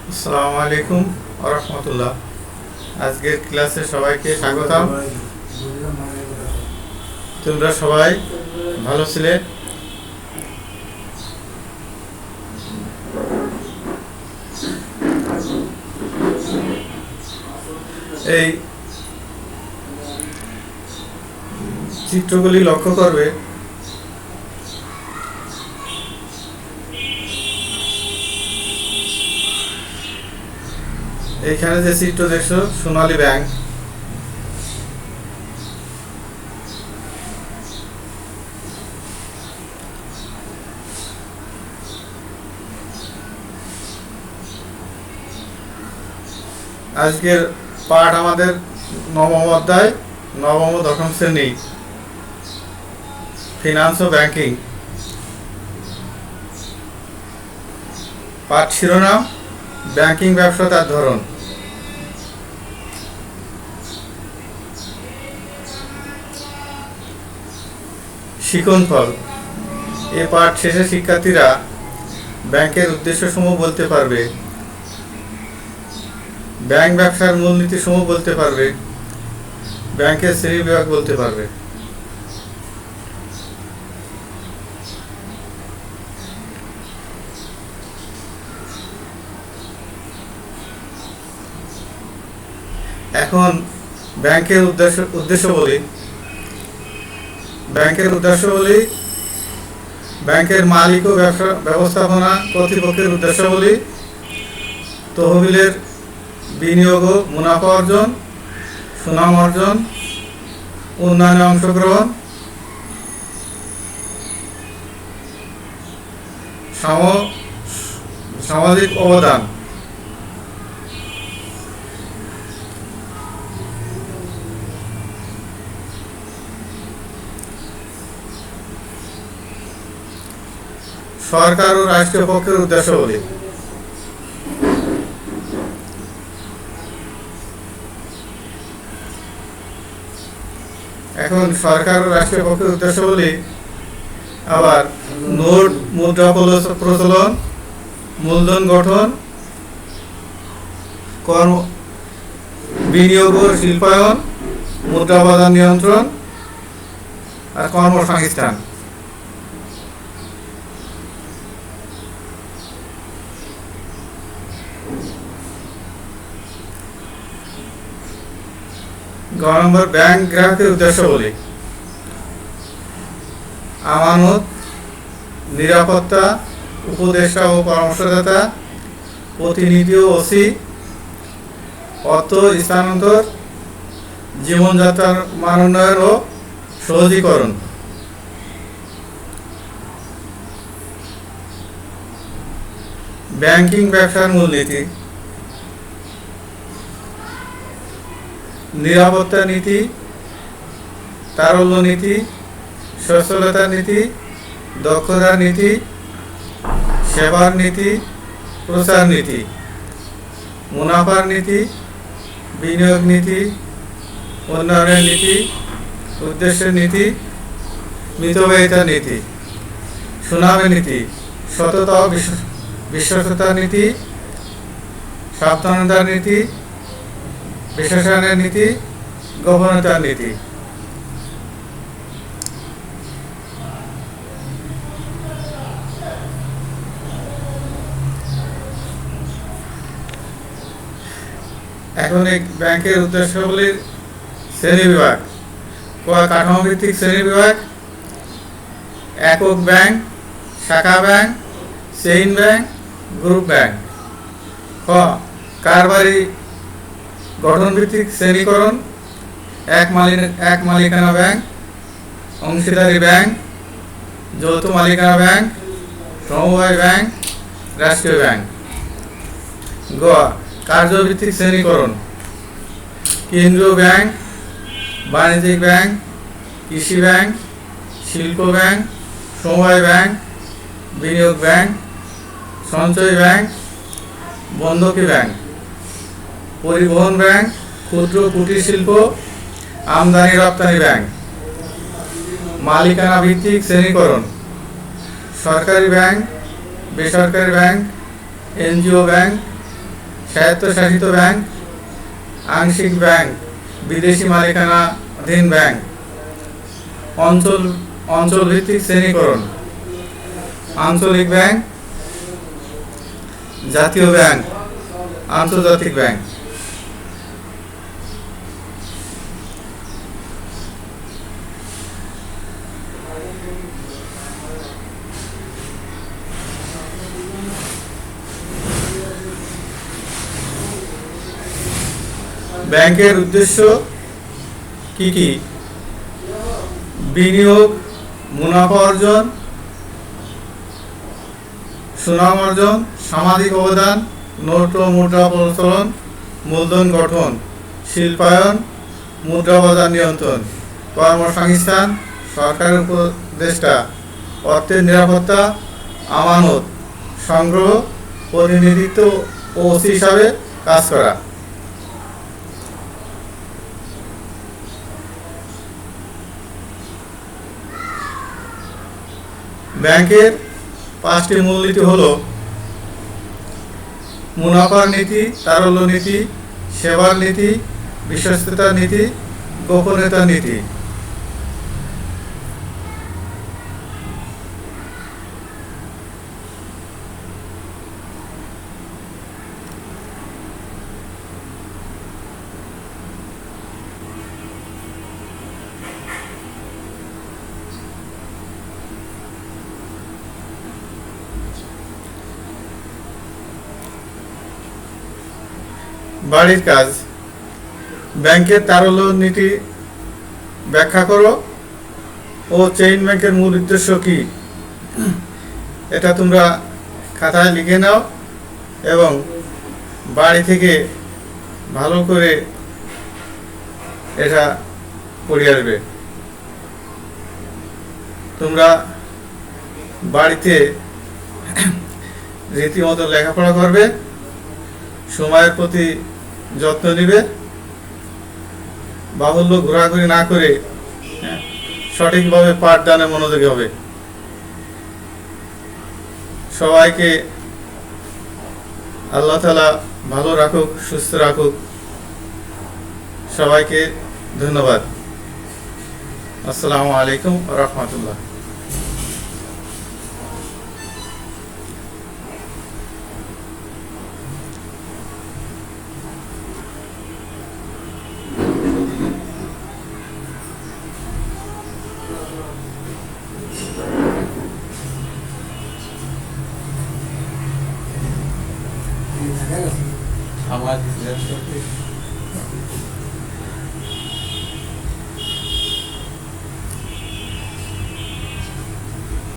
আসসালামু আলাইকুম ওয়া রাহমাতুল্লাহ। আজকের ক্লাসে সবাইকে স্বাগতম। তোমরা সবাই ভালো ছিলে? এই চিত্রগুলি লক্ষ্য করবে। এইখানে যে চিত্র দেখছো, সোনালী ব্যাংক। আজকের পাঠ আমাদের নবম অধ্যায়, নবম ও দশম শ্রেণী, ফিনান্স ও ব্যাংকিং। পাঠ শিরোনাম ব্যাংকিং ব্যবসা তার ধরন। শিকনফল। এ পাঠ শেষে শিক্ষার্থীরা ব্যাংকের উদ্দেশ্যসমূহ বলতে পারবে, ব্যাংক ব্যবসার মূলনীতি সমূহ বলতে পারবে, ব্যাংকের শ্রেণীবিভাগ বলতে পারবে। এখন ব্যাংকের উদ্দেশ্য বলি। ব্যাংকের উদ্দেশ্য বলি ব্যাংকের মালিক ও ব্যবস্থাপনা কর্তৃপক্ষের উদ্দেশ্য বলি তহবিলের বিনিয়োগ ও মুনাফা অর্জন, সুনাম অর্জন, উন্নয়নে অংশগ্রহণ, সামাজিক অবদান। সরকার ও রাষ্ট্রীয় পক্ষের উদ্দেশ্য বলি। এখন সরকার ও রাষ্ট্রীয় পক্ষের উদ্দেশ্য বলি। আবার নোট মুদ্রা প্রচলন, মূলধন গঠন, বিনিয়োগ ও শিল্পায়ন, মুদ্রা বাজার নিয়ন্ত্রণ আর কর্মসংস্থান। ব্যাংক গ্রাহকের উদ্দেশ্য বলি। আমানত, নিরাপত্তা, উপদেষ্টা ও পরামর্শদাতা, প্রতিনিধি ও ওসি, অর্থ স্থানান্তর, জীবনযাত্রার মান উন্নয়ন ও সহজীকরণ। ব্যাংকিং ব্যবসার মূলনীতি: নিরাপত্তা নীতি, তারল্য নীতি, সচ্ছলতার নীতি, দক্ষতার নীতি, সেবার নীতি, প্রচার নীতি, মুনাফার নীতি, বিনিয়োগ নীতি, উন্নয়নের নীতি, উদ্দেশ্যের নীতি, মিতব্যয়িতার নীতি, সুনামের নীতি, সততা ও বিশ্বস্ততার নীতি, সাবধানতার নীতি, বিশেষণের নীতি, গোপনীয়তার নীতি। এখন এই ব্যাংকের উদ্দেশ্যগুলির শ্রেণীবিভাগ। কাঠামো ভিত্তিক শ্রেণীবিভাগ: একক ব্যাংক, শাখা bank, chain bank, group bank. কারবারি গঠন ভিত্তিক শ্রেণীকরণ: এক মালিকানা ব্যাংক, অংশীদারি ব্যাংক, যৌথ মালিকানা ব্যাংক, সমবায় ব্যাংক, রাষ্ট্রীয় ব্যাংক। কার্যভিত্তিক শ্রেণীকরণ: কেন্দ্রীয় ব্যাংক, বাণিজ্যিক ব্যাংক, কৃষি ব্যাংক, শিল্প ব্যাংক, সমবায় ব্যাংক, বিনিয়োগ ব্যাংক, সঞ্চয় ব্যাংক, বন্ধকি ব্যাংক, পরিবহন ব্যাংক, ক্ষুদ্র কুটির শিল্প, আমদানি রপ্তানি ব্যাংক। মালিকানা ভিত্তিক শ্রেণীকরণ: সরকারি ব্যাংক, বেসরকারি ব্যাংক, এনজিও ব্যাংক, স্বায়ত্তশাসিত ব্যাংক, আংশিক ব্যাংক, বিদেশি মালিকানাধীন ব্যাংক, অঞ্চলভিত্তিক শ্রেণীকরণ, আঞ্চলিক ব্যাংক, জাতীয় ব্যাংক, আন্তর্জাতিক ব্যাংক। ব্যাংকের উদ্দেশ্য কি কি? বিনিয়োগ, মুনাফা অর্জন, সুনাম অর্জন, সামাজিক অবদান, নোট ও মুদ্রা প্রচলন, মূলধন গঠন, শিল্পায়ন, মুদ্রা বাজার নিয়ন্ত্রণ, কর্মসংস্থান, সরকারের উপদেষ্টা, অর্থের নিরাপত্তা, আমানত সংগ্রহ, প্রতিনিধিত্ব ও ওসি হিসাবে কাজ করা। ব্যাংকের 5টি মূলনীতি হলো মুনাফার নীতি, তারল্য নীতি, সেবার নীতি, বিশ্বস্ততার নীতি, গোপনীয়তার নীতি। বাড়ির কাজ। ব্যাংকের তারল্য নীতি ব্যাখ্যা করো ও চেইন ব্যাংকের মূল উদ্দেশ্য কি? এটা তোমরা খাতায় লিখে নাও এবং বাড়ি থেকে ভালো করে এটা পড়ে আসবে। তোমরা বাড়িতে রীতিমতো লেখাপড়া করবে, সময়ের প্রতি যত্ন নিবে, বাহুল্য ঘোরাঘুরি না করে সঠিকভাবে পাঠদানে মনোযোগী হবে। সবাইকে আল্লাহ তাআলা ভালো রাখুক, সুস্থ রাখুক। সবাইকে ধন্যবাদ। আসসালামু আলাইকুম ওয়া রাহমাতুল্লাহ। আমার